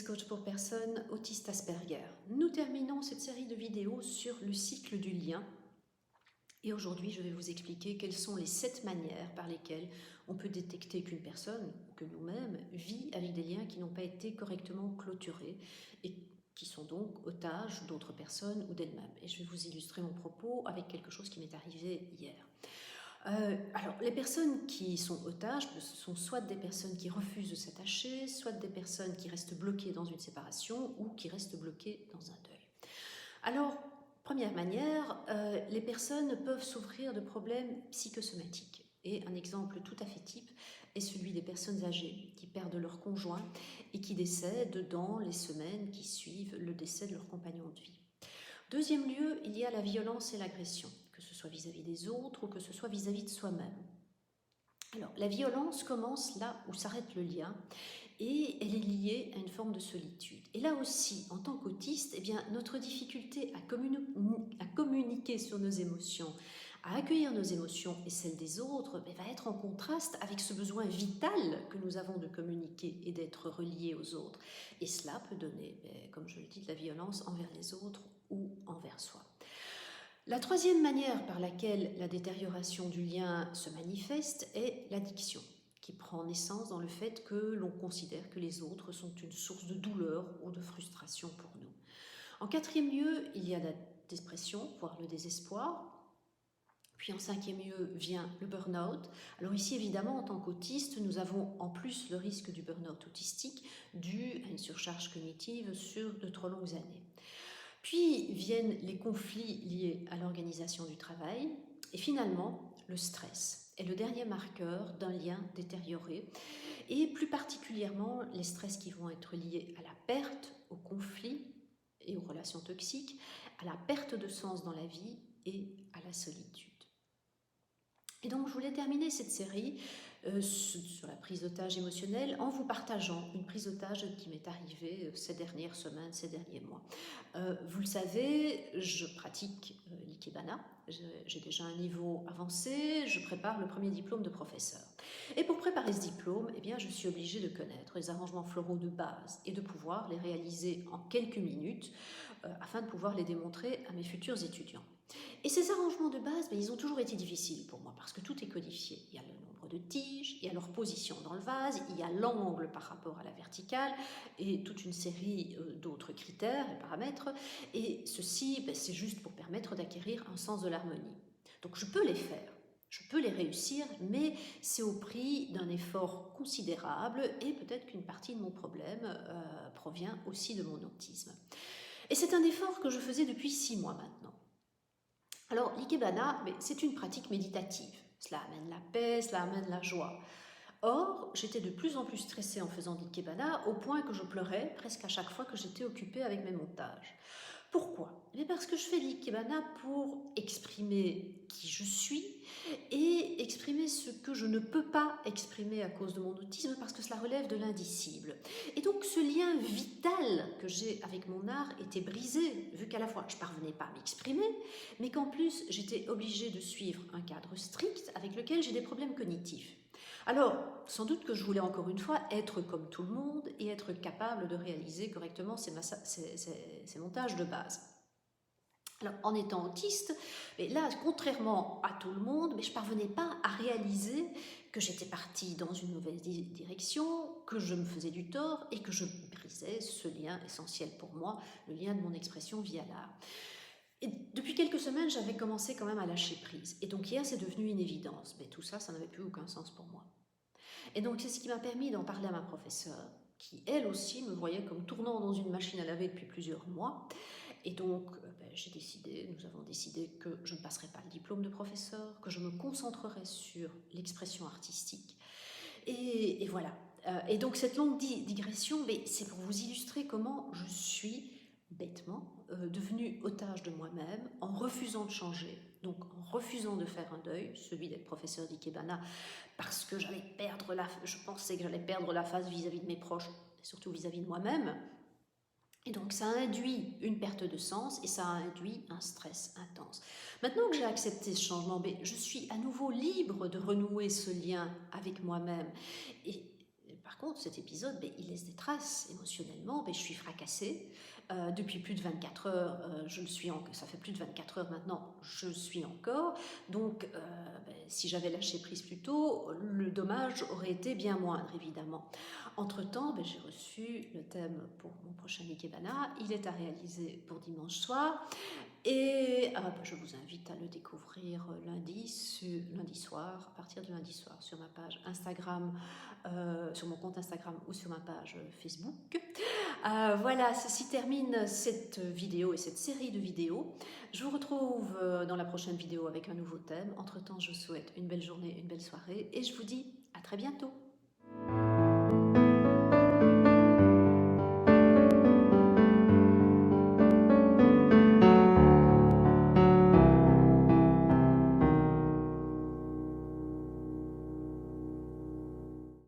coach pour personnes autistes Asperger. Nous terminons cette série de vidéos sur le cycle du lien. Et aujourd'hui, je vais vous expliquer quelles sont les 7 manières par lesquelles on peut détecter qu'une personne, ou que nous-mêmes, vit avec des liens qui n'ont pas été correctement clôturés et qui sont donc otages d'autres personnes ou d'elles-mêmes. Et je vais vous illustrer mon propos avec quelque chose qui m'est arrivé hier. Alors, les personnes qui sont otages, ce sont soit des personnes qui refusent de s'attacher, soit des personnes qui restent bloquées dans une séparation ou qui restent bloquées dans un deuil. Alors, première manière, les personnes peuvent souffrir de problèmes psychosomatiques. Et un exemple tout à fait type est celui des personnes âgées qui perdent leur conjoint et qui décèdent dans les semaines qui suivent le décès de leur compagnon de vie. Deuxième lieu, il y a la violence et l'agression, que ce soit vis-à-vis des autres ou que ce soit vis-à-vis de soi-même. Alors, la violence commence là où s'arrête le lien et elle est liée à une forme de solitude. Et là aussi, en tant qu'autiste, eh bien, notre difficulté à communiquer sur nos émotions, à accueillir nos émotions et celles des autres, va être en contraste avec ce besoin vital que nous avons de communiquer et d'être reliés aux autres. Et cela peut donner, comme je le dis, de la violence envers les autres ou envers soi. La troisième manière par laquelle la détérioration du lien se manifeste est l'addiction, qui prend naissance dans le fait que l'on considère que les autres sont une source de douleur ou de frustration pour nous. En quatrième lieu, il y a la dépression, voire le désespoir. Puis en cinquième lieu vient le burn-out. Alors ici, évidemment, en tant qu'autiste, nous avons en plus le risque du burn-out autistique dû à une surcharge cognitive sur de trop longues années. Puis viennent les conflits liés à l'organisation du travail. Et finalement, le stress est le dernier marqueur d'un lien détérioré. Et plus particulièrement, les stress qui vont être liés à la perte, au conflit et aux relations toxiques, à la perte de sens dans la vie et à la solitude. Et donc, je voulais terminer cette série sur la prise d'otage émotionnelle en vous partageant une prise d'otage qui m'est arrivée ces dernières semaines, ces derniers mois. Vous le savez, je pratique l'ikebana, j'ai déjà un niveau avancé, je prépare le premier diplôme de professeur. Et pour préparer ce diplôme, eh bien, je suis obligée de connaître les arrangements floraux de base et de pouvoir les réaliser en quelques minutes afin de pouvoir les démontrer à mes futurs étudiants. Et ces arrangements de base, ils ont toujours été difficiles pour moi parce que tout est codifié. Il y a le nombre de tiges, il y a leur position dans le vase, il y a l'angle par rapport à la verticale et toute une série d'autres critères et paramètres. Et ceci, c'est juste pour permettre d'acquérir un sens de l'harmonie. Donc je peux les faire, je peux les réussir, mais c'est au prix d'un effort considérable et peut-être qu'une partie de mon problème provient aussi de mon autisme. Et c'est un effort que je faisais depuis 6 mois maintenant. Alors, l'ikebana, c'est une pratique méditative. Cela amène la paix, cela amène la joie. Or, j'étais de plus en plus stressée en faisant de l'ikebana, au point que je pleurais presque à chaque fois que j'étais occupée avec mes montages. Pourquoi ? Parce que je fais de l'ikebana pour exprimer qui je suis et exprimer ce que je ne peux pas exprimer à cause de mon autisme parce que cela relève de l'indicible. Et donc ce lien vital que j'ai avec mon art était brisé, vu qu'à la fois je ne parvenais pas à m'exprimer, mais qu'en plus j'étais obligée de suivre un cadre strict avec lequel j'ai des problèmes cognitifs. Alors, sans doute que je voulais encore une fois être comme tout le monde et être capable de réaliser correctement ces montages de base. Alors, en étant autiste, mais là, contrairement à tout le monde, je ne parvenais pas à réaliser que j'étais partie dans une mauvaise direction, que je me faisais du tort et que je brisais ce lien essentiel pour moi, le lien de mon expression via l'art. Et depuis quelques semaines, j'avais commencé quand même à lâcher prise. Et donc hier, c'est devenu une évidence. Mais tout ça, ça n'avait plus aucun sens pour moi. Et donc, c'est ce qui m'a permis d'en parler à ma professeure, qui elle aussi me voyait comme tournant dans une machine à laver depuis plusieurs mois. Et donc, nous avons décidé que je ne passerais pas le diplôme de professeur, que je me concentrerais sur l'expression artistique. Et voilà. Et donc, cette longue digression, c'est pour vous illustrer comment je suis bêtement devenue otage de moi-même en refusant de changer, donc en refusant de faire un deuil, celui d'être professeur d'ikebana, parce que je pensais que j'allais perdre la face vis-à-vis de mes proches, et surtout vis-à-vis de moi-même. Et donc ça a induit une perte de sens et ça a induit un stress intense. Maintenant que j'ai accepté ce changement, je suis à nouveau libre de renouer ce lien avec moi-même. Et par contre, cet épisode, ben, il laisse des traces émotionnellement. Ben, je suis fracassée. Depuis plus de 24 heures, ça fait plus de 24 heures maintenant, je suis encore. Donc, ben, si j'avais lâché prise plus tôt, le dommage aurait été bien moindre, évidemment. Entre-temps, ben, j'ai reçu le thème pour mon prochain Ikebana. Il est à réaliser pour dimanche soir. Et je vous invite à le découvrir lundi soir, à partir de lundi soir, sur ma page Instagram, sur mon compte Instagram ou sur ma page Facebook. Voilà, ceci termine cette vidéo et cette série de vidéos. Je vous retrouve dans la prochaine vidéo avec un nouveau thème. Entre-temps, je vous souhaite une belle journée, une belle soirée et je vous dis à très bientôt.